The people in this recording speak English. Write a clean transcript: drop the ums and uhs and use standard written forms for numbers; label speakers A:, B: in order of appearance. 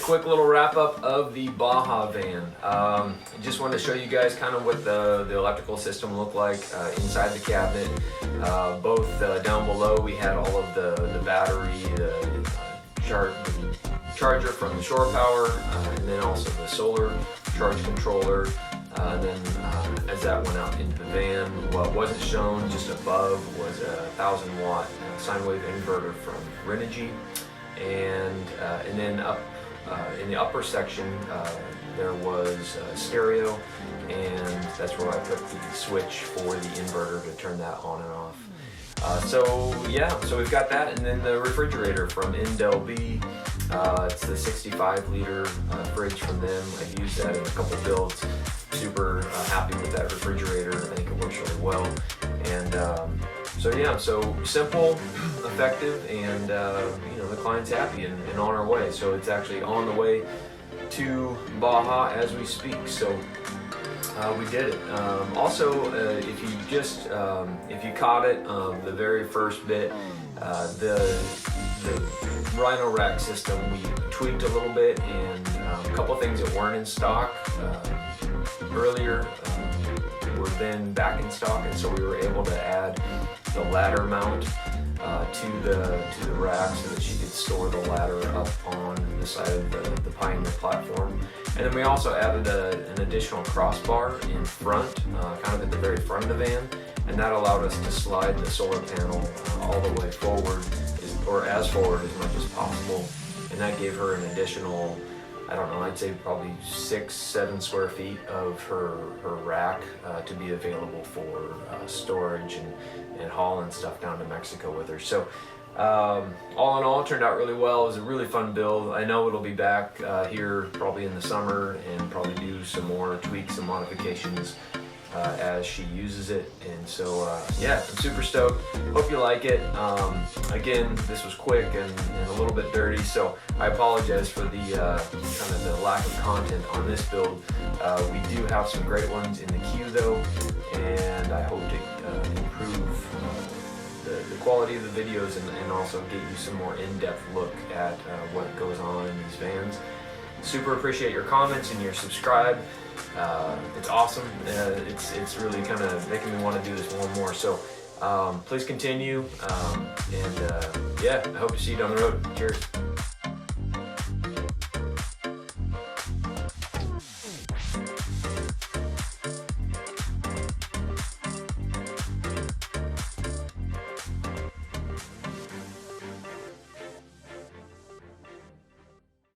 A: quick little wrap up of the Baja van. I just wanted to show you guys kind of what the electrical system looked like inside the cabinet. Both down below we had all of the battery, the charger from the shore power, and then also the solar charge controller. And then as that went out into the van, what wasn't shown just above was a 1,000-watt sine wave inverter from Renogy. And then up in the upper section there was stereo, and that's where I put the switch for the inverter to turn that on and off. So we've got that, and then the refrigerator from Indelby. It's the 65-liter fridge from them. I've used that in a couple builds. Super happy with that refrigerator. I think it works really well. And so simple, effective, and the client's happy and on our way. So it's actually on the way to Baja as we speak. So we did it. Also, if you caught it, the very first bit, the Rhino rack system we tweaked a little bit, and a couple things that weren't in stock earlier were then back in stock, and so we were able to add the ladder mount to the rack so that she could store the ladder up on the side of the Pioneer platform. And then we also added an additional crossbar in front, kind of at the very front of the van, and that allowed us to slide the solar panel all the way forward, or as forward as much as possible. And that gave her an additional, I don't know, I'd say probably 6-7 square feet of her rack to be available for storage and hauling stuff down to Mexico with her. So all in all, it turned out really well. It was a really fun build. I know it'll be back here probably in the summer, and probably do some more tweaks and modifications as she uses it. And so I'm super stoked. Hope you like it. Again, this was quick and a little bit dirty, so I apologize for the kind of the lack of content on this build. We do have some great ones in the queue though, and I hope to improve the quality of the videos and also get you some more in-depth look at what goes on in these vans. Super appreciate your comments and your subscribe. It's awesome. It's really kind of making me want to do this more and more. So please continue. I hope to see you down the road. Cheers.